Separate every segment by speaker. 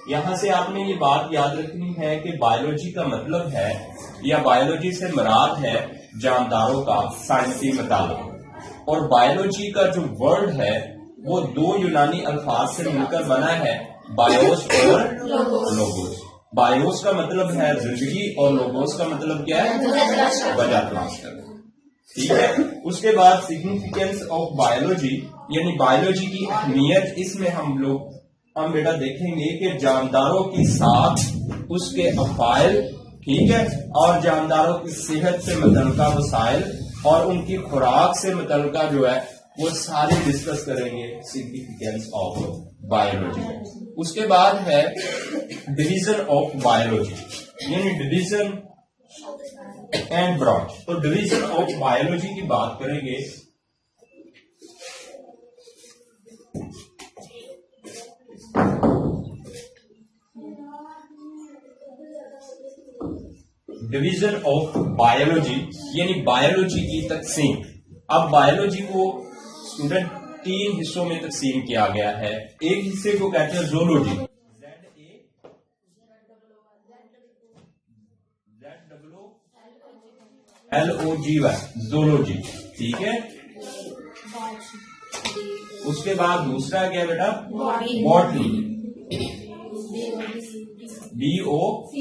Speaker 1: یہاں سے آپ نے یہ بات یاد رکھنی ہے کہ بایولوجی کا مطلب ہے یا بایولوجی سے مراد ہے جانداروں کا سائنسی مطالعہ. اور بایولوجی کا جو ورڈ ہے وہ دو یونانی الفاظ سے مل کر بنا ہے، بایوس اور لوگوس. بایوس کا مطلب ہے زندگی اور لوگوس کا مطلب کیا ہے؟ وجہ تلاش کرنا. ٹھیک ہے. اس کے بعد سگنیفیکینس آف بایولوجی یعنی بایولوجی کی اہمیت. اس میں ہم بیٹا دیکھیں گے کہ جانداروں کی ساتھ اس کے افعال، ٹھیک ہے، اور جانداروں کی صحت سے متعلقہ وسائل اور ان کی خوراک سے متعلقہ جو ہے وہ سارے ڈسکس کریں گے سگنیفیکینس آف بایولوجی. اس کے بعد ہے ڈویژن آف بایولوجی یعنی ڈویژن اینڈ برانچ. تو ڈویژن آف بایولوجی کی بات کریں گے. ڈویژن آف بایولوجی یعنی بایولوجی کی تقسیم. اب بایولوجی کو اسٹوڈنٹ 3 حصوں میں تقسیم کیا گیا ہے. ایک حصے کو کہتے ہیں زولوجی، ZOOLOGY زولوجی، ٹھیک ہے. اس کے بعد دوسرا کیا بیٹا؟ Botany, BOTANY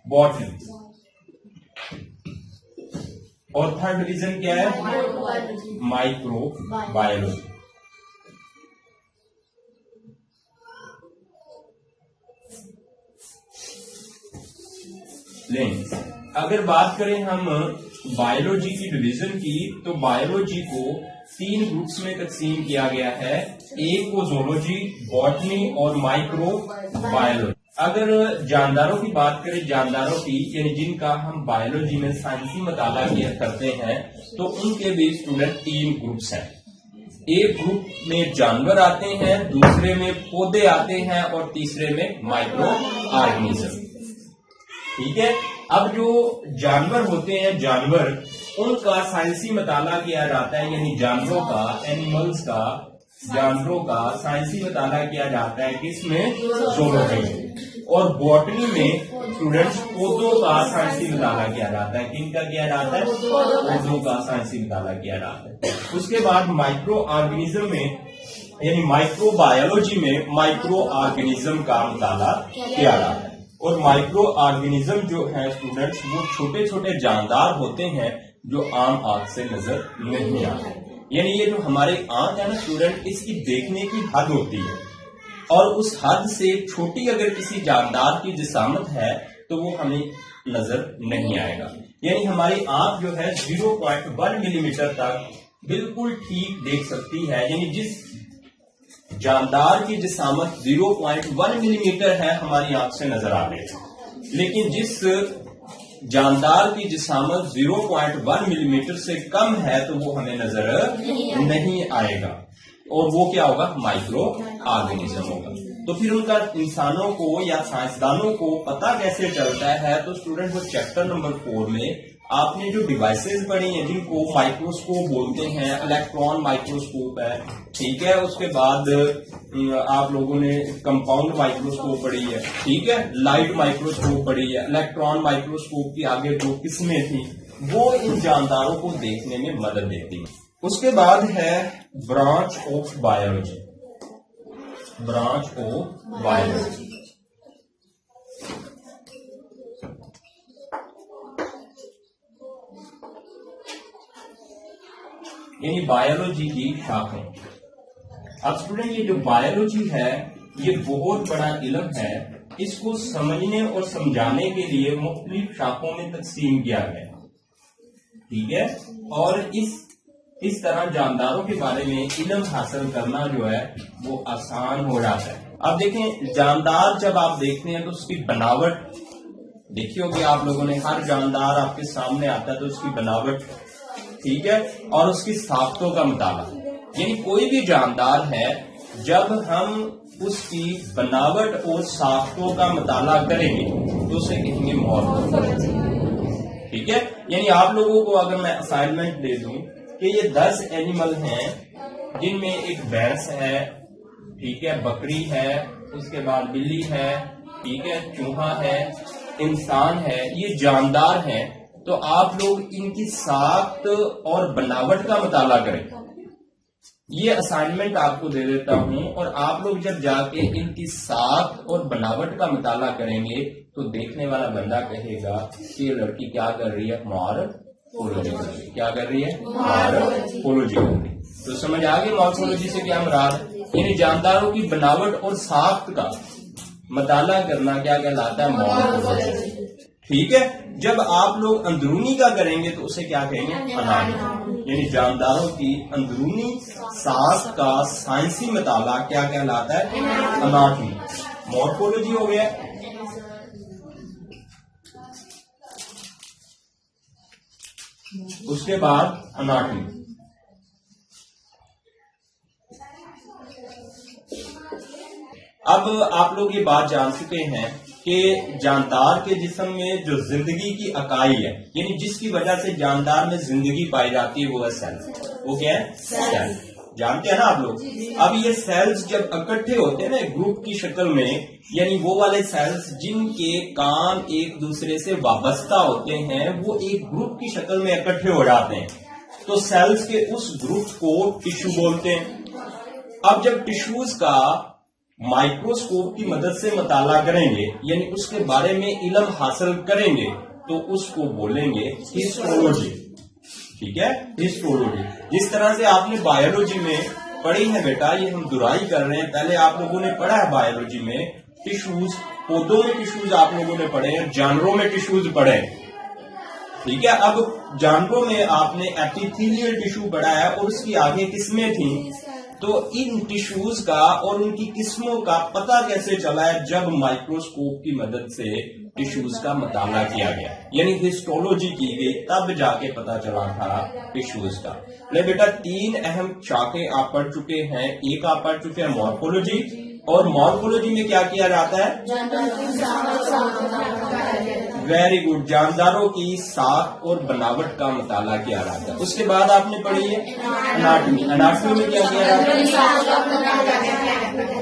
Speaker 1: botany. اور تھرڈ ڈویژن کیا ہے؟ Microbiology. اگر بات کریں ہم بایولوجی کی ڈویژن کی تو بایولوجی کو 3 گروپس میں تقسیم کیا گیا ہے. ایک کو زولوجی، باٹنی اور مائکرو بایولوجی. اگر جانداروں کی بات کریں، جانداروں کی یعنی جن کا ہم بایولوجی میں سائنسی مطالعہ کیا کرتے ہیں، تو ان کے بھی اسٹوڈنٹ 3 گروپس ہیں. ایک گروپ میں جانور آتے ہیں، دوسرے میں پودے آتے ہیں اور تیسرے میں مائکرو آرگنیزم. ٹھیک ہے. اب جو جانور ہوتے ہیں، جانور ان کا سائنسی مطالعہ کیا جاتا ہے یعنی جانوروں کا، اینیملز کا، جانوروں کا سائنسی مطالعہ کیا جاتا ہے کس میں؟ زولوجی میں. اور باٹنی میں اسٹوڈنٹس پودوں کا سائنسی مطالعہ کیا جاتا ہے. کن کا کیا جاتا ہے؟ پودوں کا سائنسی مطالعہ کیا جاتا ہے. اس کے بعد مائکرو آرگنیزم میں یعنی مائکرو بایولوجی میں مائکرو آرگنیزم کا مطالعہ کیا جاتا ہے. اور مائکرو آرگنیزم جو ہے اسٹوڈنٹس وہ چھوٹے چھوٹے جاندار ہوتے ہیں جو عام آنکھ سے نظر نہیں آتے. یعنی یہ جو ہمارے آنکھ ہے نا اسٹوڈنٹ، اس کی دیکھنے کی حد ہوتی ہے اور اس حد سے چھوٹی اگر کسی جاندار کی جسامت ہے تو وہ ہمیں نظر نہیں آئے گا. یعنی ہماری آنکھ جو ہے 0.1 ملی میٹر تک بالکل ٹھیک دیکھ سکتی ہے. یعنی جس جاندار کی جسامت 0.1 ملی میٹر ہے ہماری آنکھ سے نظر آ رہی ہے، لیکن جس جاندار کی جسامت 0.1 ملی میٹر سے کم ہے تو وہ ہمیں نظر نہیں آئے گا اور وہ کیا ہوگا؟ مائکرو آرگنیزم ہوگا. تو پھر ان کا انسانوں کو یا سائنسدانوں کو پتہ کیسے چلتا ہے؟ تو اسٹوڈنٹ وہ چیپٹر نمبر 4 میں آپ نے جو ڈیوائسز پڑھی ہیں جن کو مائکروسکوپ بولتے ہیں، الیکٹران مائکروسکوپ ہے، ٹھیک ہے. اس کے بعد آپ لوگوں نے کمپاؤنڈ مائکروسکوپ پڑھی ہے، ٹھیک ہے، لائٹ مائکروسکوپ پڑھی ہے. الیکٹران مائکروسکوپ کی آگے جو قسمیں تھیں وہ ان جانداروں کو دیکھنے میں مدد دیتی ہیں. اس کے بعد ہے branch of biology. Branch of biology یعنی بایولوجی کی شاخیں. اب اسٹوڈنٹ یہ جو بایولوجی ہے یہ بہت بڑا علم ہے. اس کو سمجھنے اور سمجھانے کے لیے مختلف شاخوں میں تقسیم کیا گیا، ٹھیک ہے. اور اس طرح جانداروں کے بارے میں علم حاصل کرنا جو ہے وہ آسان ہو جاتا ہے. اب دیکھیں جاندار جب آپ دیکھتے ہیں تو اس کی بناوٹ دیکھی ہوگی آپ لوگوں نے. ہر جاندار آپ کے سامنے آتا ہے تو اس کی بناوٹ، ٹھیک ہے، اور اس کی ساختوں کا مطالعہ. یعنی کوئی بھی جاندار ہے جب ہم اس کی بناوٹ اور ساختوں کا مطالعہ کریں گے تو اسے کہیں گے مورفولوجی، ٹھیک ہے. یعنی آپ لوگوں کو اگر میں اسائنمنٹ دے دوں کہ یہ 10 اینیمل ہیں جن میں ایک بھینس ہے، ٹھیک ہے، بکری ہے، اس کے بعد بلی ہے، ٹھیک ہے، چوہا ہے، انسان ہے، یہ جاندار ہیں. تو آپ لوگ ان کی ساخت اور بناوٹ کا مطالعہ کریں. یہ اسائنمنٹ آپ کو دے دیتا ہوں، اور آپ لوگ جب جا کے ان کی ساخت اور بناوٹ کا مطالعہ کریں گے تو دیکھنے والا بندہ کہے گا کہ یہ لڑکی کیا کر رہی ہے، مارفولوجی. کیا کر رہی ہے؟ مارفولوجی. تو سمجھ آگے مارفولوجی سے کیا مراد ہے؟ یعنی جانداروں کی بناوٹ اور ساخت کا مطالعہ کرنا کیا کہلاتا ہے؟ مارفولوجی. ٹھیک ہے. جب آپ لوگ اندرونی کا کریں گے تو اسے کیا کہیں گے؟ اناٹمی. یعنی جانداروں کی اندرونی ساخت کا سائنسی مطالعہ کیا کہلاتا ہے؟ اناٹمی. مارفولوجی ہو گیا. اس کے بعد اناٹمی. اب آپ لوگ یہ بات جان چکے ہیں کہ جاندار کے جسم میں جو زندگی کی اکائی ہے، یعنی جس کی وجہ سے جاندار میں زندگی پائی جاتی ہے، وہ ہے سیل. وہ کیا ہے؟ سیل. جانتے ہیں نا آپ لوگ. اب یہ سیلز جب اکٹھے ہوتے ہیں نا گروپ کی شکل میں، یعنی وہ والے سیلز جن کے کام ایک دوسرے سے وابستہ ہوتے ہیں، وہ ایک گروپ کی شکل میں اکٹھے ہو جاتے ہیں. تو سیلز کے اس گروپ کو ٹشو بولتے ہیں. اب جب ٹشوز کا مائکروسکوپ کی مدد سے مطالعہ کریں گے، یعنی اس کے بارے میں علم حاصل کریں گے، تو اس کو بولیں گے ہسٹولوجی. ٹھیک ہے، ہسٹولوجی. جس طرح سے آپ نے بایولوجی میں پڑھی ہے بیٹا، یہ ہم دہرائی کر رہے ہیں، پہلے آپ لوگوں نے پڑھا ہے بایولوجی میں ٹشوز، پودوں میں ٹشوز آپ لوگوں نے پڑھے ہیں، جانوروں میں ٹشوز پڑھے ہیں. ٹھیک ہے. اب جانوروں میں آپ نے ایپیتھیلیل ٹشو پڑھا ہے، اور اس کی آگے قسمیں تھیں. تو ان ٹشوز کا اور ان کی قسموں کا پتہ کیسے چلا ہے؟ جب مائکروسکوپ کی مدد سے ٹشوز کا مطالعہ کیا گیا، یعنی ہسٹولوجی کی گئی، تب جا کے پتہ چلا تھا ٹشوز کا. لے بیٹا، 3 اہم شاخیں آپ پڑھ چکے ہیں. ایک آپ پڑھ چکے ہیں مارفولوجی، اور مارفولوجی میں کیا کیا جاتا ہے؟ Very good. جانداروں کی ساخت اور بناوٹ کا مطالعہ کیا جاتا ہے. اس کے بعد آپ نے پڑھی ہے اناٹمی. اناٹمی میں کیا کیا جاتا ہے؟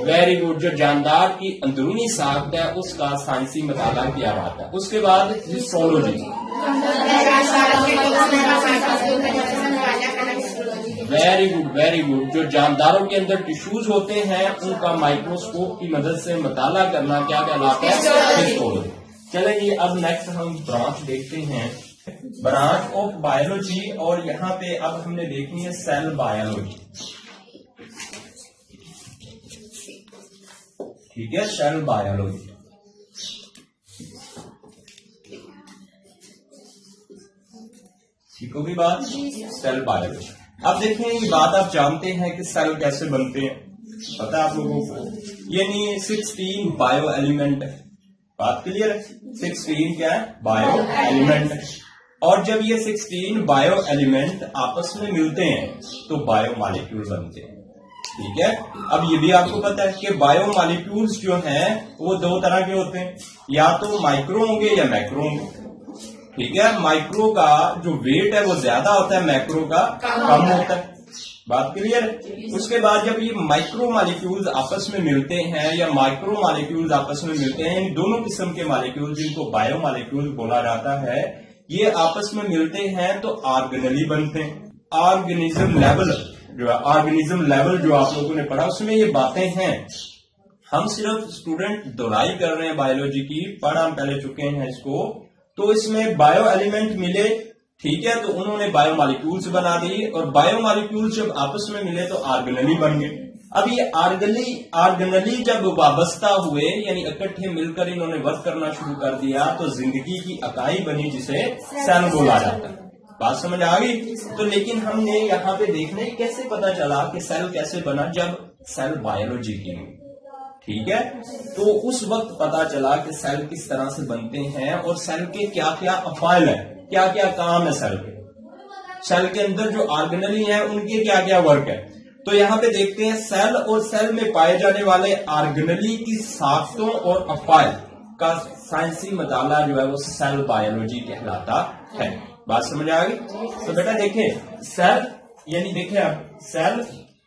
Speaker 1: Very good. جو جاندار کی اندرونی ساخت ہے اس کا سائنسی مطالعہ کیا جاتا ہے. اس کے بعد histology. Very good very good. جو جانداروں کے اندر ٹشوز ہوتے ہیں ان کا مائکروسکوپ کی مدد سے مطالعہ کرنا کیا کہلاتا ہے؟ ہسٹولوجی. چلیں جی، اب نیکسٹ ہم برانچ دیکھتے ہیں، برانچ آف بایولوجی. اور یہاں پہ اب ہم نے دیکھنی ہے سیل بایولوجی. ٹھیک ہے، سیل بایولوجی. ٹھیک ہوگی بات؟ Cell biology. اب دیکھیں یہ بات آپ جانتے ہیں کہ سیل کیسے بنتے ہیں، پتا ہے آپ لوگوں کو؟ یعنی 16 بایو ایلیمنٹ. بات کلیئر ہے؟ 16 کیا ہے؟ Bio element. اور جب یہ 16 بایو ایلیمنٹ آپس میں ملتے ہیں تو بایو مالیکیول بنتے ہیں. ٹھیک ہے. اب یہ بھی آپ کو پتا ہے کہ بایو مالیکیولز جو ہیں وہ 2 طرح کے ہوتے ہیں، یا تو مائکرو ہوں گے یا میکرو ہوں گے. ٹھیک ہے. مائکرو کا جو ویٹ ہے وہ زیادہ ہوتا ہے، میکرو کا کم ہوتا ہے. بات کلیئر. اس کے بعد جب یہ مائکرو مالیکیولز آپس میں ملتے ہیں یا مائکرو مالیکیولز آپس میں ملتے ہیں، دونوں قسم کے مالیکیول جن کو بایو مالیکیول بولا جاتا ہے، یہ آپس میں ملتے ہیں تو آرگنلی بنتے ہیں. آرگنیزم لیول جو ہے، آرگنیزم لیول جو آپ لوگوں نے پڑھا اس میں یہ باتیں ہیں. ہم صرف اسٹوڈنٹ دہرائی کر رہے ہیں بایولوجی کی، پڑھ ہم پہلے چکے ہیں اس کو. تو اس میں بایو ایلیمنٹ ملے، ٹھیک ہے، تو انہوں نے بایو مالیکیولز بنا دی، اور بایو مالیکیولز جب آپس میں ملے تو آرگنلی بن گئے. اب یہ آرگنلی جب وابستہ ہوئے، یعنی اکٹھے مل کر انہوں نے ورک کرنا شروع کر دیا، تو زندگی کی اکائی بنی جسے سیل بولا جاتا ہے. بات سمجھ آ گئی؟ تو لیکن ہم نے یہاں پہ دیکھنا ہے کیسے پتا چلا کہ سیل کیسے بنا، جب سیل بایولوجی کی ہوئی. ٹھیک ہے. تو اس وقت پتا چلا کہ سیل کس طرح سے بنتے ہیں اور سیل کے کیا کیا افعال ہیں، کیا کیا کام ہے سیل کے. سیل کے اندر جو آرگنلی ہیں ان کے کیا کیا ورک ہے. تو یہاں پہ دیکھتے ہیں سیل اور سیل میں پائے جانے والے آرگنلی کی ساختوں اور افعال کا سائنسی مطالعہ جو ہے وہ سیل بایولوجی کہلاتا ہے. بات سمجھ آ گئی؟ تو بیٹا دیکھیں سیل، یعنی دیکھیں اب سیل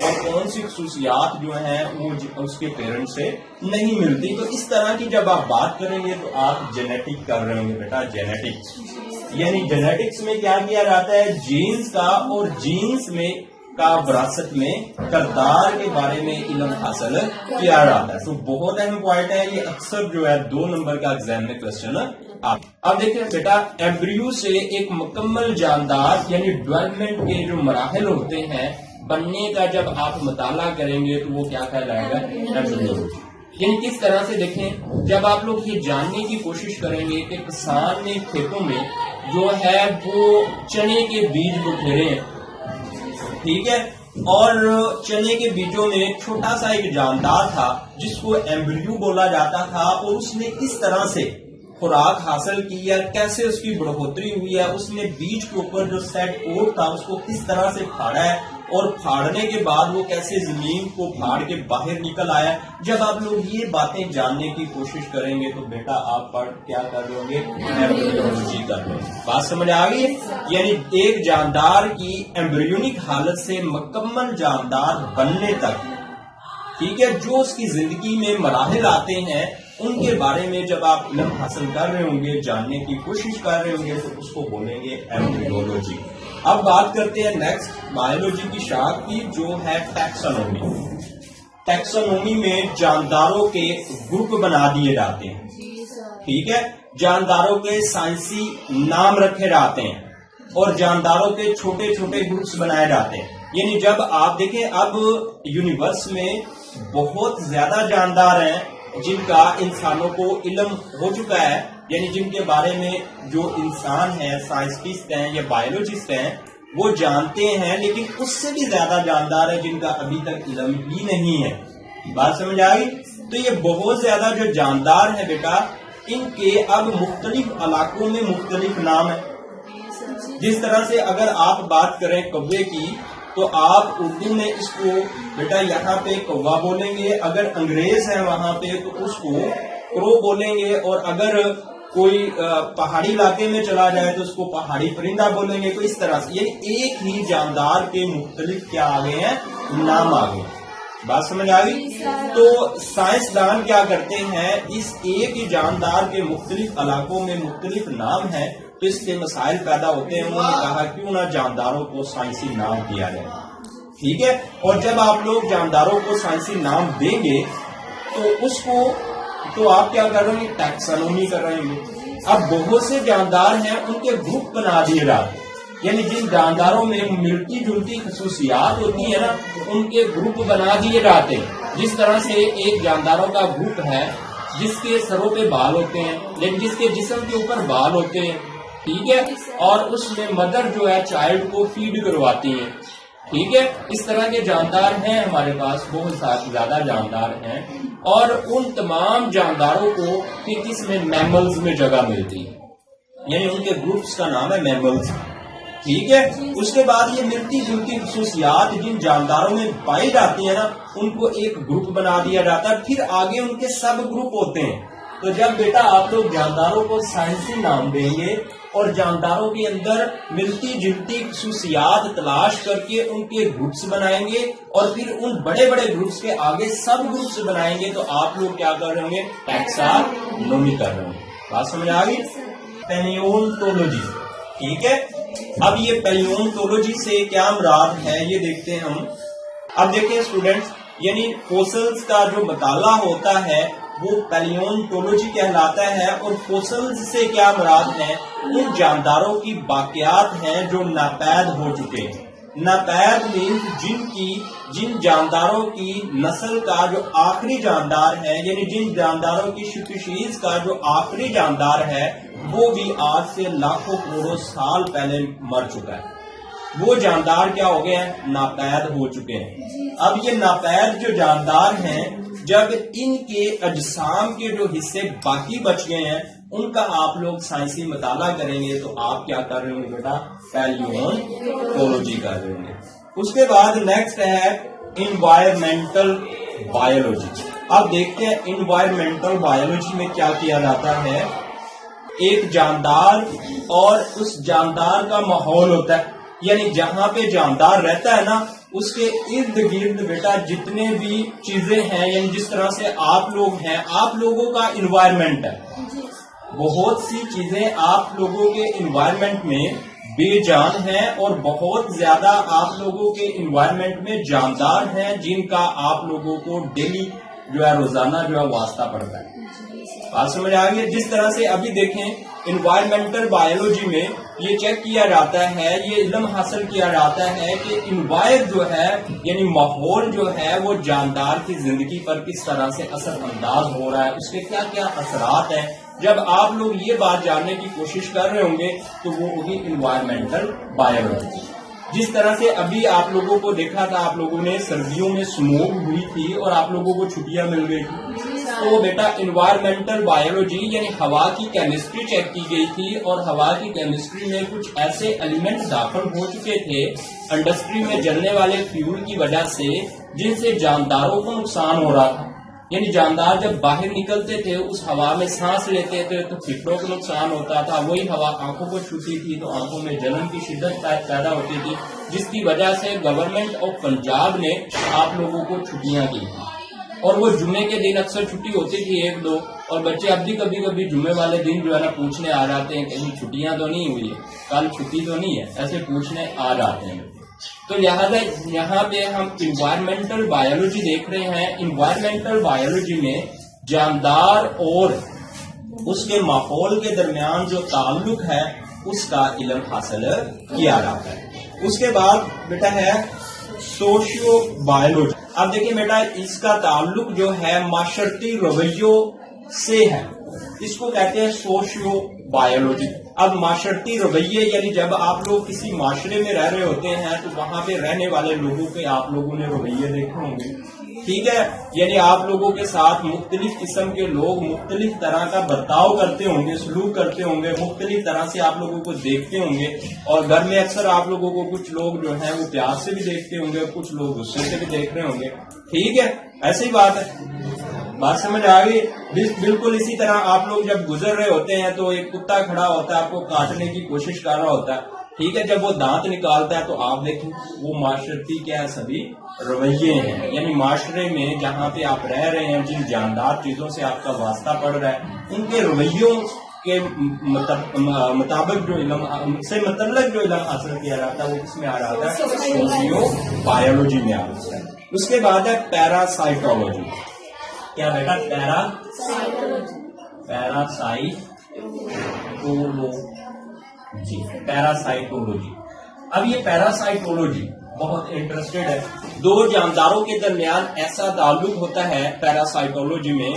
Speaker 1: اور کون سی خصوصیات جو ہیں وہ اس کے پیرنٹ سے نہیں ملتی. تو اس طرح کی جب آپ بات کریں گے تو آپ جینیٹک کر رہے ہوں گے بیٹا, جینیٹکس. یعنی جینیٹکس میں کیا کیا جاتا ہے, جینز کا اور جینز میں کا وراثت میں کردار کے بارے میں علم حاصل کیا جاتا ہے. تو بہت اہم پوائنٹ ہے یہ, اکثر جو ہے 2 نمبر کا ایگزام میں کوشچن. اب دیکھیں بیٹا, ایمبریو سے ایک مکمل جاندار یعنی ڈیولپمنٹ کے جو مراحل ہوتے ہیں بننے کا جب آپ مطالعہ کریں گے تو وہ کیا کہلائے گا, ایمبریولوجی. یعنی کس طرح سے دیکھیں, جب آپ لوگ یہ جاننے کی کوشش کریں گے کہ کسان نے کھیتوں میں جو ہے وہ چنے کے بیج بکھیرے ہیں, ٹھیک ہے, اور چنے کے بیجوں میں چھوٹا سا ایک جاندار تھا جس کو ایمبریو بولا جاتا تھا, اور اس نے کس طرح سے خوراک حاصل کی ہے, کیسے اس کی بڑھوتری ہوئی ہے, اس نے بیج کے اوپر جو سیٹ کوٹ تھا اس کو کس طرح سے پھاڑا ہے, اور پھاڑنے کے بعد وہ کیسے زمین کو پھاڑ کے باہر نکل آیا. جب آپ لوگ یہ باتیں جاننے کی کوشش کریں گے تو بیٹا آپ پڑھ کیا کر رہے ہوں گے, ایمبریولوجی کر رہے ہیں. بات سمجھ آ گئی؟ یعنی ایک جاندار کی ایمبریونک حالت سے مکمل جاندار بننے تک, ٹھیک ہے, جو اس کی زندگی میں مراحل آتے ہیں ان کے بارے میں جب آپ علم حاصل کر رہے ہوں گے, جاننے کی کوشش کر رہے ہوں گے تو اس کو بولیں گے ایمبریولوجی. اب بات کرتے ہیں نیکسٹ بایولوجی کی شاخ کی جو ہے ٹیکسانومی. ٹیکسانومی میں جانداروں کے گروپ بنا دیے جاتے ہیں, ٹھیک ہے, جانداروں کے سائنسی نام رکھے جاتے ہیں اور جانداروں کے چھوٹے چھوٹے گروپس بنائے جاتے ہیں. یعنی جب آپ دیکھیں اب یونیورس میں بہت زیادہ جاندار ہیں جن کا انسانوں کو علم ہو چکا ہے, یعنی جن کے بارے میں جو انسان ہیں, سائنسٹسٹ ہیں یا بایولوجسٹ ہیں وہ جانتے ہیں, لیکن اس سے بھی زیادہ جاندار ہیں جن کا ابھی تک علم ہی نہیں ہے. بات سمجھ آئی؟ تو یہ بہت زیادہ جو جاندار ہیں بیٹا, ان کے اب مختلف علاقوں میں مختلف نام ہیں. جس طرح سے اگر آپ بات کریں کوے کی تو آپ اردو میں اس کو بیٹا یہاں پہ کوا بولیں گے, اگر انگریز ہیں وہاں پہ تو اس کو کرو بولیں گے, اور اگر کوئی پہاڑی علاقے میں چلا جائے تو اس کو پہاڑی پرندہ بولیں گے. تو اس طرح سے یعنی ایک ہی جاندار کے مختلف کیا آ گئے ہیں, نام آ گئے. بات سمجھ آ گئی؟ تو سائنسدان کیا کرتے ہیں, اس ایک ہی جاندار کے مختلف علاقوں میں مختلف نام ہیں تو اس کے مسائل پیدا ہوتے ہیں. انہوں نے کہا کیوں نہ جانداروں کو سائنسی نام دیا جائے, ٹھیک ہے, اور جب آپ لوگ جانداروں کو سائنسی نام دیں گے تو اس کو تو آپ کیا کر رہے ہیں, ٹیکسانومی کر رہے ہیں. اب بہت سے جاندار ہیں ان کے گروپ بنا دیے جاتے ہیں, یعنی جن جانداروں میں ملتی جلتی خصوصیات ہوتی ہیں نا ان کے گروپ بنا دیے جاتے ہیں. جس طرح سے ایک جانداروں کا گروپ ہے جس کے سروں پہ بال ہوتے ہیں لیکن جس کے جسم کے اوپر بال ہوتے ہیں, ٹھیک ہے, اور اس میں مدر جو ہے چائلڈ کو فیڈ کرواتی ہیں, ٹھیک ہے. اس طرح کے جاندار ہیں ہمارے پاس, بہت زیادہ جاندار ہیں, اور ان تمام جانداروں کو پھر کس میں, میملز میں جگہ ملتی ہے, یعنی ان کے گروپس کا نام ہے میملز, ٹھیک ہے. اس کے بعد یہ ملتی جلتی خصوصیات جن جانداروں میں پائی جاتی ہیں نا ان کو ایک گروپ بنا دیا جاتا ہے, پھر آگے ان کے سب گروپ ہوتے ہیں. تو جب بیٹا آپ لوگ جانداروں کو سائنسی نام دیں گے اور جانداروں کے اندر ملتی جلتی خصوصیات تلاش کر کے ان کے گروپس بنائیں گے اور پھر ان بڑے بڑے گروپس کے آگے سب گروپس بنائیں گے تو آپ لوگ کیا کر رہے ہوں گے, ٹیکسانومی کر رہے ہوں گے. بات سمجھ آ گئی؟ پیلیونٹولوجی, ٹھیک ہے. اب یہ پیلیونٹولوجی سے کیا مراد ہے یہ دیکھتے ہیں ہم. اب دیکھیں اسٹوڈینٹس, یعنی فوسلز کا جو مطالعہ ہوتا ہے وہ پیلیونٹولوجی کہلاتا ہے, اور فوسلز سے کیا مراد ہے, ان جانداروں کی باقیات ہیں جو ناپید ہو چکے ہیں. ناپید مینز جن جانداروں کی نسل کا جو آخری جاندار ہے, یعنی جن جانداروں کی سپیشیز کا جو آخری جاندار ہے وہ بھی آج سے لاکھوں کروڑوں سال پہلے مر چکا ہے. وہ جاندار کیا ہو گئے ہیں, ناپید ہو چکے ہیں. اب یہ ناپید جو جاندار ہیں جب ان کے اجسام کے جو حصے باقی بچ گئے ہیں ان کا آپ لوگ سائنسی مطالعہ کریں گے تو آپ کیا کر رہے ہوں گے بیٹا, پیلیونٹولوجی کر رہے ہوں گے. اس کے بعد نیکسٹ ہے انوائرمنٹل بایولوجی. اب دیکھتے ہیں انوائرمنٹل بایولوجی میں کیا کیا جاتا ہے. ایک جاندار اور اس جاندار کا ماحول ہوتا ہے, یعنی جہاں پہ جاندار رہتا ہے نا اس کے ارد گرد بیٹا جتنے بھی چیزیں ہیں، یعنی جس طرح سے آپ لوگ ہیں، آپ لوگوں کا انوائرمنٹ ہے، بہت سی چیزیں آپ لوگوں کے انوائرمنٹ میں بے جان ہیں اور بہت زیادہ آپ لوگوں کے انوائرمنٹ میں جاندار ہیں، جن کا آپ لوگوں کو ڈیلی جو ہے روزانہ جو ہے واسطہ پڑتا ہے۔ بات سمجھ آ گئی؟ جس طرح سے ابھی دیکھیں انوائرمنٹل بایولوجی میں یہ چیک کیا جاتا ہے، یہ علم حاصل کیا جاتا ہے کہ انوائر جو ہے یعنی ماحول جو ہے وہ جاندار کی زندگی پر کس طرح سے اثر انداز ہو رہا ہے، اس کے کیا کیا اثرات ہیں۔ جب آپ لوگ یہ بات جاننے کی کوشش کر رہے ہوں گے تو وہ ہوگی انوائرمنٹل بایولوجی۔ جس طرح سے ابھی آپ لوگوں کو دیکھا تھا، آپ لوگوں نے سردیوں میں اسموک ہوئی تھی اور آپ لوگوں کو چھٹیاں مل گئی تھی، تو بیٹا انوائرمنٹل بایولوجی یعنی ہوا کی کیمسٹری چیک کی گئی تھی، اور ہوا کی کیمسٹری میں کچھ ایسے ایلیمنٹ داخل ہو چکے تھے انڈسٹری میں جلنے والے فیول کی وجہ سے، جن سے جانداروں کو نقصان ہو رہا تھا۔ یعنی جاندار جب باہر نکلتے تھے اس ہوا میں سانس لیتے تھے تو پھیپھڑوں کو نقصان ہوتا تھا، وہی ہوا آنکھوں کو چھوتی تھی تو آنکھوں میں جلن کی شدت پیدا ہوتی تھی، جس کی وجہ سے گورنمنٹ آف پنجاب نے آپ لوگوں کو چھٹیاں کی تھی۔ اور وہ جمعے کے دن اکثر چھٹی ہوتی تھی 1-2، اور بچے اب بھی کبھی کبھی جمعے والے دن جو ہے نا پوچھنے آ جاتے ہیں کہیں چھٹیاں تو نہیں ہوئی ہے، کل چھٹی تو نہیں ہے، ایسے پوچھنے آ جاتے ہیں۔ تو لہٰذا یہاں پہ ہم انوائرمنٹل بایولوجی دیکھ رہے ہیں۔ انوائرمنٹل بایولوجی میں جاندار اور اس کے ماحول کے درمیان جو تعلق ہے اس کا علم حاصل کیا جاتا ہے۔ اس کے بعد بیٹا ہے سوشیو بایولوجی۔ اب دیکھیں بیٹا اس کا تعلق جو ہے معاشرتی رویوں سے ہے، اس کو کہتے ہیں سوشیو بایولوجی۔ اب معاشرتی رویے یعنی جب آپ لوگ کسی معاشرے میں رہ رہے ہوتے ہیں تو وہاں پہ رہنے والے لوگوں کے آپ لوگوں نے رویے دیکھے ہوں گے، ٹھیک ہے، یعنی آپ لوگوں کے ساتھ مختلف قسم کے لوگ مختلف طرح کا برتاؤ کرتے ہوں گے، سلوک کرتے ہوں گے، مختلف طرح سے آپ لوگوں کو دیکھتے ہوں گے، اور گھر میں اکثر آپ لوگوں کو کچھ لوگ جو ہیں وہ پیار سے بھی دیکھتے ہوں گے، کچھ لوگ غصے سے بھی دیکھ رہے ہوں گے، ٹھیک ہے، ایسی ہی بات ہے۔ بات سمجھ آ گئی؟ بالکل اسی طرح آپ لوگ جب گزر رہے ہوتے ہیں تو ایک کتا کھڑا ہوتا ہے، آپ کو کاٹنے کی کوشش کر رہا ہوتا ہے، ٹھیک ہے، جب وہ دانت نکالتا ہے تو آپ دیکھیں وہ معاشرتی کیا ہے، سبھی رویے ہیں، یعنی معاشرے میں جہاں پہ آپ رہ رہے ہیں، جن جاندار چیزوں سے آپ کا واسطہ پڑ رہا ہے، ان کے رویوں کے مطابق جو علم سے متعلق جو علم حاصل کیا جاتا ہے وہ کس میں آ جاتا ہے؟ سوشیو بایولوجی میں آ جاتا ہے۔ اس کے بعد ہے پیراسائٹولوجی۔ کیا بیٹا؟ پیراسائٹولوجی۔ اب یہ پیراسائٹولوجی بہت انٹرسٹڈ ہے۔ دو جانداروں کے درمیان ایسا تعلق ہوتا ہے پیراسائٹولوجی میں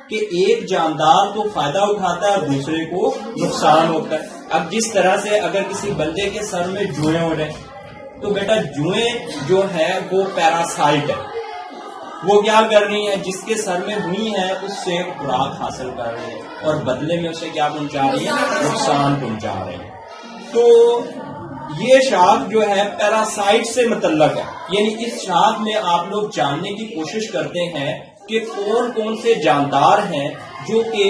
Speaker 1: کہ ایک جاندار تو فائدہ اٹھاتا ہے اور دوسرے کو نقصان ہوتا ہے۔ اب جس طرح سے اگر کسی بندے کے سر میں جوئیں ہو رہے تو بیٹا جوئیں جو ہے وہ پیراسائٹ ہے، وہ کیا کر رہی ہیں، جس کے سر میں ہوئی ہیں اس سے خوراک حاصل کر رہے ہیں اور بدلے میں اسے کیا پہنچا رہی ہیں؟ نقصان پہنچا رہے ہیں۔ تو یہ شاخ جو ہے پیراسائٹ سے متعلق ہے، یعنی اس شاخ میں آپ لوگ جاننے کی کوشش کرتے ہیں کہ کون کون سے جاندار ہیں جو کہ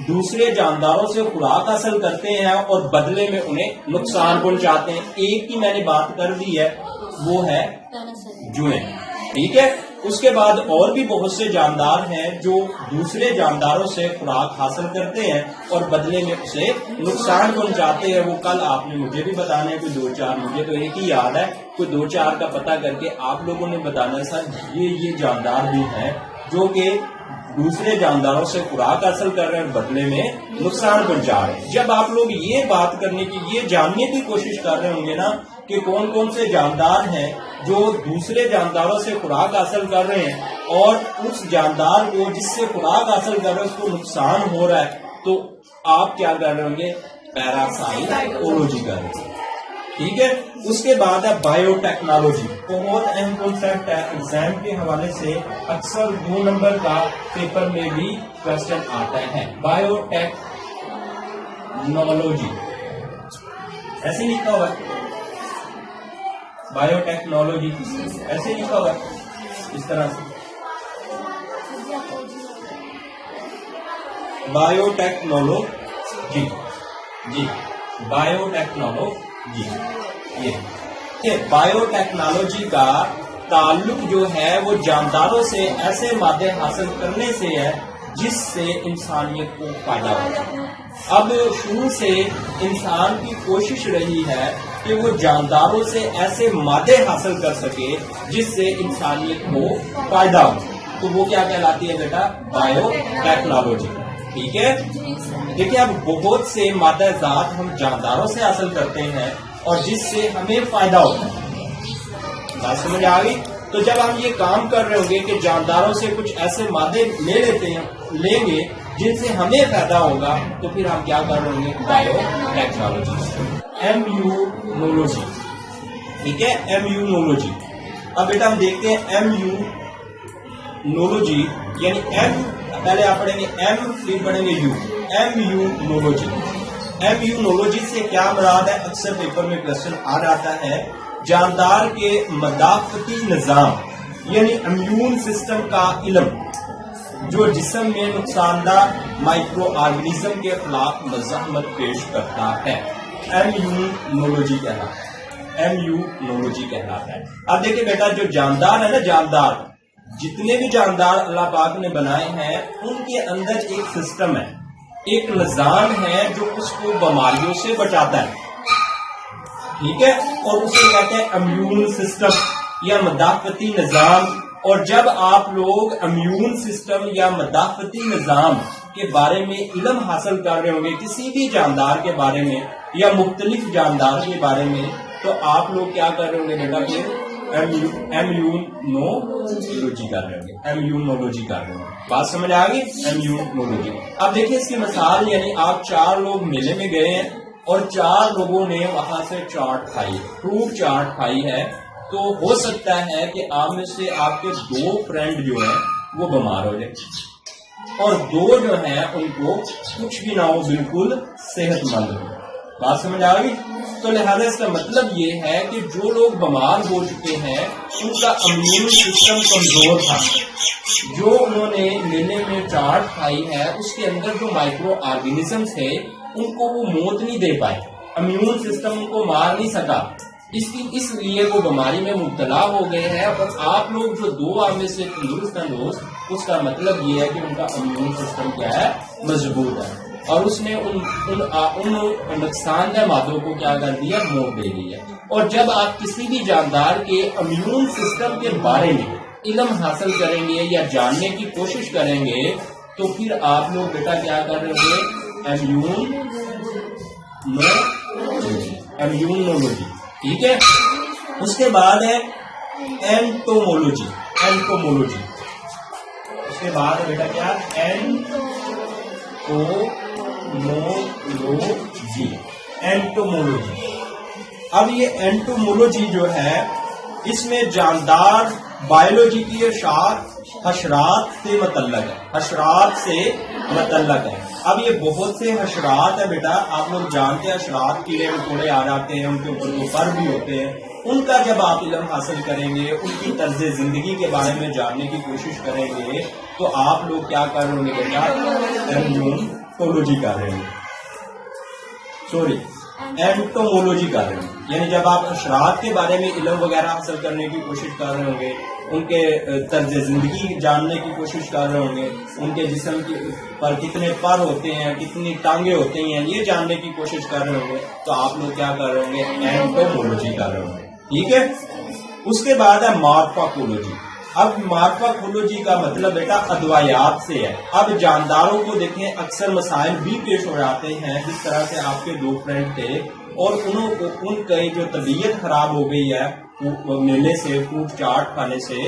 Speaker 1: دوسرے جانداروں سے خوراک حاصل کرتے ہیں اور بدلے میں انہیں نقصان پہنچاتے ہیں۔ ایک کی میں نے بات کر دی ہے، وہ ہے جوئیں، ٹھیک ہے۔ اس کے بعد اور بھی بہت سے جاندار ہیں جو دوسرے جانداروں سے خوراک حاصل کرتے ہیں اور بدلے میں اسے نقصان پہنچاتے ہیں۔ وہ کل آپ نے مجھے بھی بتانا ہے، کوئی 2-4، مجھے تو ایک ہی یاد ہے، کوئی 2-4 کا پتہ کر کے آپ لوگوں نے بتانا سر یہ جاندار بھی ہیں جو کہ دوسرے جانداروں سے خوراک حاصل کر رہے ہیں اور بدلے میں نقصان پہنچا رہے ہیں۔ جب آپ لوگ یہ بات کرنے کی، یہ جاننے کی کوشش کر رہے ہوں گے نا کہ کون کون سے جاندار ہیں جو دوسرے جانداروں سے خوراک حاصل کر رہے ہیں اور اس جاندار کو جس سے خوراک حاصل کر رہے ہیں اس کو نقصان ہو رہا ہے، تو آپ کیا کر رہے ہوں گے؟ پیراسائٹولوجی کر رہے ہیں، ٹھیک ہے۔ اس کے بعد ہے بایو ٹیکنالوجی، بہت اہم کانسیپٹ ہے، ایگزام کے حوالے سے اکثر 2 نمبر کا پیپر میں بھی کوشچن آتا ہے۔ بایو ٹیکنالوجی ایسے لکھا ہوا ہے، بایو ٹیکنالوجی ایسے لکھا ہوا ہے اس طرح سے، بایو ٹیکنالوجی، جی بایو ٹیکنالوجی، یہ کہ بایو ٹیکنالوجی کا تعلق جو ہے وہ جانداروں سے ایسے مادے حاصل کرنے سے ہے جس سے انسانیت کو فائدہ ہو. اب شروع سے انسان کی کوشش رہی ہے کہ وہ جانداروں سے ایسے مادے حاصل کر سکے جس سے انسانیت کو فائدہ ہو. تو وہ کیا کہلاتی ہے بیٹا؟ Bio technology. ٹھیک ہے. دیکھیے اب بہت سے مادہ ذات ہم جانداروں سے حاصل کرتے ہیں اور جس سے ہمیں فائدہ ہوتا ہے. بات سمجھ آ گئی؟ تو جب ہم یہ کام کر رہے ہوں گے کہ جانداروں سے کچھ ایسے مادے لیں گے جن سے ہمیں فائدہ ہوگا تو پھر ہم کیا کر رہے ہوں گے؟ Bio technology. ایمیونولوجی. ٹھیک ہے. ایمیونولوجی. اب بیٹا ہم دیکھتے ہیں ایمیونولوجی یعنی ایم پہلے آپ پڑھیں گے ایم پھر پڑھیں گے یو. ایمیونولوجی. ایمیونولوجی سے کیا مراد ہے؟ اکثر پیپر میں کوسچن آ جاتا ہے جاندار کے مدافعتی نظام یعنی امیون سسٹم کا علم جو جسم میں نقصان دہ مائکرو آرگنیزم کے خلاف مزاحمت پیش کرتا ہے. ایمیونولوجی کہلاتا ہے. ایمیونولوجی کہلاتا ہے. اب دیکھیں بیٹا جو جاندار ہے نا، جاندار جتنے بھی جاندار اللہ پاک نے بنائے ہیں ان کے اندر ایک سسٹم ہے، ایک نظام ہے جو اس کو بیماریوں سے بچاتا ہے. ٹھیک ہے. اور اسے کہتے ہیں امیون سسٹم یا مدافعتی نظام. اور جب آپ لوگ امیون سسٹم یا مدافعتی نظام کے بارے میں علم حاصل کر رہے ہوں گے کسی بھی جاندار کے بارے میں یا مختلف جاندار کے بارے میں، تو آپ لوگ کیا کر رہے ہوں گے بیٹا؟ پھر ایمیونولوجی کر رہے ہوں گے. ایمیونولوجی کر رہے ہوں گے. بات سمجھ آ گئی؟ ایمیونولوجی. اب دیکھیں اس کی مثال، یعنی آپ 4 لوگ میلے میں گئے ہیں اور 4 لوگوں نے وہاں سے چاٹ کھائی، فروٹ چاٹ کھائی ہے. تو ہو سکتا ہے کہ آپ میں سے آپ کے 2 فرینڈ جو ہیں وہ بیمار ہو جائیں اور 2 جو ہیں ان کو کچھ بھی نہ ہو، بالکل صحت مند ہو. بات سمجھ آ گئی؟ تو لہذا اس کا مطلب یہ ہے کہ جو لوگ بیمار ہو چکے ہیں ان کا امیون سسٹم کمزور تھا. جو انہوں نے میلے میں چاٹ کھائی ہے اس کے اندر جو مائکرو آرگنیزم تھے ان کو وہ موت نہیں دے پائے، امیون سسٹم ان کو مار نہیں سکا، اس لیے وہ بیماری میں مبتلا ہو گئے ہیں. اور آپ لوگ جو 2 آپ میں سے تندرست ہیں دوست، اس کا مطلب یہ ہے کہ ان کا امیون سسٹم کیا ہے؟ مضبوط ہے. اور اس نے ان نقصان دہ مادوں کو کیا کر دیا؟ موت دے دی ہے. اور جب آپ کسی بھی جاندار کے امیون سسٹم کے بارے میں علم حاصل کریں گے یا جاننے کی کوشش کریں گے تو پھر آپ لوگ بیٹا کیا کر رہے ہوں گے؟ ایمیونولوجی. ٹھیک ہے. اس کے بعد ہے اینٹومولوجی. اینٹومولوجی. اس کے بعد بیٹا کیا؟ اینٹومولوجی. اب یہ اینٹومولوجی جو ہے اس میں جاندار بایولوجی کی حشرات سے متعلق ہے. حشرات سے متعلق ہے. اب یہ بہت سے حشرات ہیں بیٹا، آپ لوگ جانتے ہیں حشرات کیڑے مکوڑے آ جاتے ہیں، ان کے اوپر جو پر بھی ہوتے ہیں، ان کا جب آپ علم حاصل کریں گے، ان کی طرز زندگی کے بارے میں جاننے کی کوشش کریں گے تو آپ لوگ کیا کر رہے ہوں گے بیٹا؟ ایمیونولوجی کر رہے ہوں گے. اینٹومولوجی کر رہے ہیں. یعنی جب آپ حشرات کے بارے میں علم وغیرہ حاصل کرنے کی کوشش کر رہے ہوں گے، ان کے طرز زندگی جاننے کی کوشش کر رہے ہوں گے، ان کے جسم پر کتنے پر ہوتے ہیں، کتنی ٹانگیں ہوتی ہیں، یہ جاننے کی کوشش کر رہے ہوں گے تو آپ لوگ کیا کر رہے ہوں گے؟ اینٹومولوجی کر رہے ہوں گے. ٹھیک ہے. اس کے بعد ہے مارفاکولوجی. اب مارفاکولوجی کا مطلب بیٹا ادویات سے ہے. اب جانداروں کو دیکھیں اکثر مسائل بھی پیش ہو جاتے ہیں، جس طرح سے آپ کے 2 فرینڈ تھے اور ان کی جو طبیعت خراب ہو گئی ہے میلے سے، فروٹ چاٹ کھانے سے،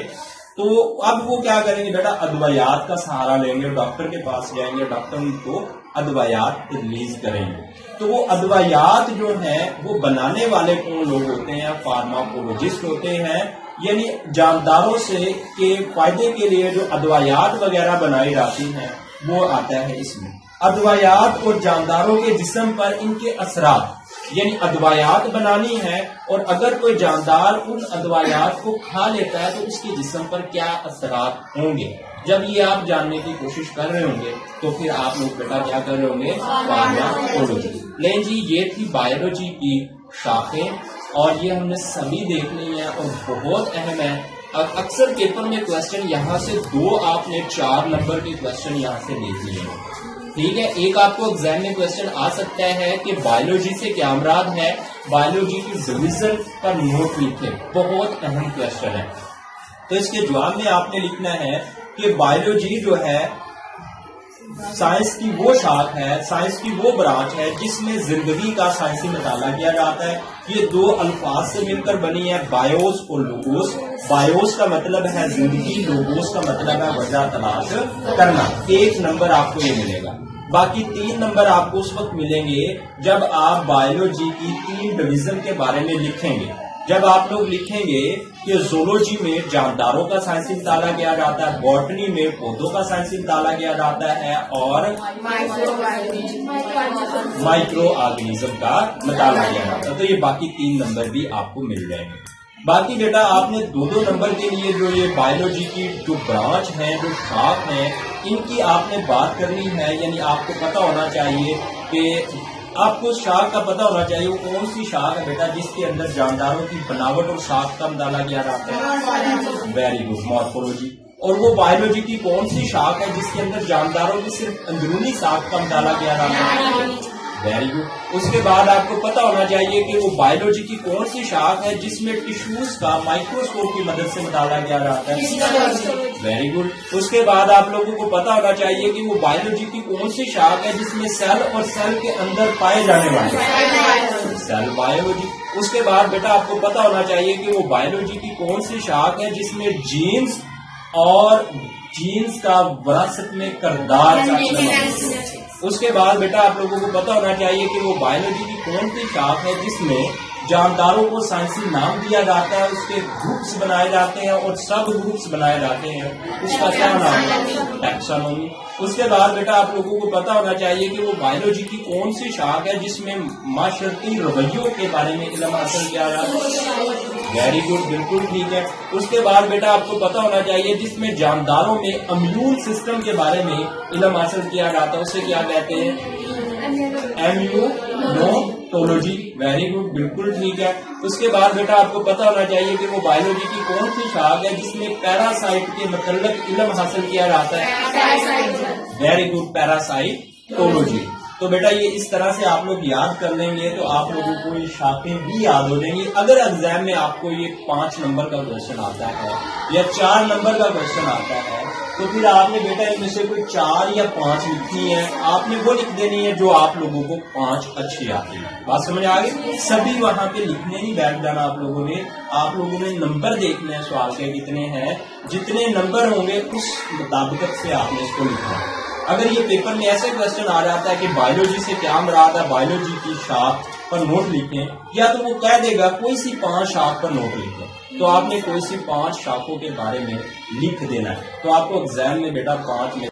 Speaker 1: تو اب وہ کیا کریں گے بیٹا؟ ادویات کا سہارا لیں گے، ڈاکٹر کے پاس جائیں گے، ڈاکٹر ان کو ادویات ریلیز کریں گے. تو وہ ادویات جو ہیں وہ بنانے والے کون لوگ ہوتے ہیں؟ فارماکولوجسٹ ہوتے ہیں. یعنی جانداروں سے کے فائدے کے لیے جو ادویات وغیرہ بنائی جاتی ہیں وہ آتا ہے اس میں. ادویات اور جانداروں کے جسم پر ان کے اثرات، یعنی ادویات بنانی ہے اور اگر کوئی جاندار ان ادویات کو کھا لیتا ہے تو اس کے جسم پر کیا اثرات ہوں گے. جب یہ آپ جاننے کی کوشش کر رہے ہوں گے تو پھر آپ لوگ بیٹا کیا کر رہے ہوں گے؟ فارماکولوجی. لیں جی، یہ تھی بایولوجی کی شاخیں اور یہ ہم نے سبھی دیکھنی ہے اور بہت اہم ہے. اکثر پیپر میں کوشچن یہاں سے 2 آپ نے 4 نمبر کے کوشچن یہاں سے دیکھ لیے ہیں. ٹھیک ہے, ایک آپ کو ایگزام میں کوشچن آ سکتا ہے کہ بایولوجی سے کیا مراد ہے, بایولوجی کی ڈویژن پر نوٹ لکھے. بہت اہم کوشچن ہے. تو اس کے جواب میں آپ نے لکھنا ہے کہ بایولوجی جو ہے سائنس کی وہ شاخ ہے, سائنس کی وہ برانچ ہے جس میں زندگی کا سائنسی مطالعہ کیا جاتا ہے. یہ 2 الفاظ سے مل کر بنی ہے, بایوس اور لوگوس. بایوس کا مطلب ہے زندگی, لوگوس کا مطلب ہے وجہ تلاش کرنا. 1 نمبر آپ کو یہ ملے گا. باقی 3 نمبر آپ کو اس وقت ملیں گے جب آپ بایولوجی کی 3 ڈویژن کے بارے میں لکھیں گے. جب آپ لوگ لکھیں گے کہ زولوجی میں جانداروں کا سائنسی مطالعہ کیا جاتا ہے, باٹنی میں پودوں کا سائنسی مطالعہ کیا جاتا ہے, اور مائکرو آرگنیزم کا مطالعہ کیا جاتا ہے. تو یہ باقی 3 نمبر بھی آپ کو مل جائیں گے. باقی بیٹا آپ نے 2 نمبر کے لیے جو یہ بایولوجی کی جو برانچ ہیں, جو شاخ ہیں, ان کی آپ نے بات کرنی ہے. یعنی آپ کو پتا ہونا چاہیے کہ آپ کو شاخ کا پتا ہونا چاہیے وہ کون سی شاخ ہے بیٹا جس کے اندر جانداروں کی بناوٹ اور شاخ کا مطالعہ کیا جاتا ہے. Very good, morphology. اور وہ بایولوجی کی کون سی شاخ ہے جس کے اندر جانداروں کی صرف اندرونی ساخت کا مطالعہ کیا جاتا ہے. Very good. اس کے بعد آپ کو پتا ہونا چاہیے کہ وہ بایولوجی کی کون سی شاخ ہے جس میں ٹیشوز کا مائکروسکوپ کی مدد سے مطالعہ کیا جاتا ہے. Very good. اس کے بعد آپ لوگوں کو پتا ہونا چاہیے کہ وہ بایولوجی کی کون سی شاخ ہے جس میں سیل اور سیل کے اندر پائے جانے والے سیل بایولوجی. اس کے بعد بیٹا آپ کو پتا ہونا چاہیے کہ وہ بایولوجی کی کون سی شاخ ہے جس میں جینز اور جینز کا وراثت میں کردار. اس کے بعد بیٹا آپ لوگوں کو پتا ہونا چاہیے کہ وہ بایولوجی کی کون سی شاخ ہے جس میں جانداروں کو سائنسی نام دیا جاتا ہے, اس کے گروپس بنائے جاتے ہیں اور سب گروپس بنائے جاتے ہیں. اس کا کیا نام ہے, ٹیکسانومی. اس کے بعد بیٹا آپ لوگوں کو پتا ہونا چاہیے کہ وہ بایولوجی کی کون سی شاخ ہے جس میں معاشرتی رویوں کے بارے میں علم حاصل کیا جاتا ہے. ویری گڈ, بالکل ٹھیک ہے. اس کے بعد بیٹا آپ کو پتا ہونا چاہیے جس میں جانداروں میں امیون سسٹم کے بارے میں علم حاصل کیا جاتا ہے, اسے کیا کہتے ہیں, امیونوٹولوجی. ویری گڈ, بالکل ٹھیک ہے. اس کے بعد بیٹا آپ کو پتا ہونا چاہیے کہ وہ بایولوجی کی کون سی شاخ ہے جس میں پیراسائٹ کے متعلق علم حاصل کیا جاتا ہے. Very good, parasitology. تو بیٹا یہ اس طرح سے آپ لوگ یاد کر لیں گے تو آپ لوگوں کو یہ شاخیں بھی یاد ہو جائیں گی. اگر ایگزام میں آپ کو یہ 5 نمبر کا کوشچن آتا ہے یا 4 نمبر کا کوشچن آتا ہے تو پھر آپ نے بیٹا ان میں سے کوئی 4 یا 5 لکھنی ہے. آپ نے وہ لکھ دینی ہے جو آپ لوگوں کو 5 اچھی آتی ہے. بات سمجھ آ گئی. سبھی وہاں پہ لکھنے نہیں بیٹھ جانا آپ لوگوں نے. آپ لوگوں نے نمبر دیکھنے ہیں سوال کے کتنے ہیں, جتنے نمبر ہوں گے اس مطابقت سے آپ نے اس کو لکھنا ہے. اگر یہ پیپر میں ایسے کوشچن آ جاتا ہے کہ بایولوجی سے کیا مراد ہے, بایولوجی کی شاخ پر نوٹ لکھیں, یا تو وہ کہہ دے گا کوئی سی 5 شاخ پر نوٹ لکھیں, تو آپ نے کوئی سی 5 شاخوں کے بارے میں لکھ دینا ہے. تو آپ کو ایگزام میں بیٹا 5 میں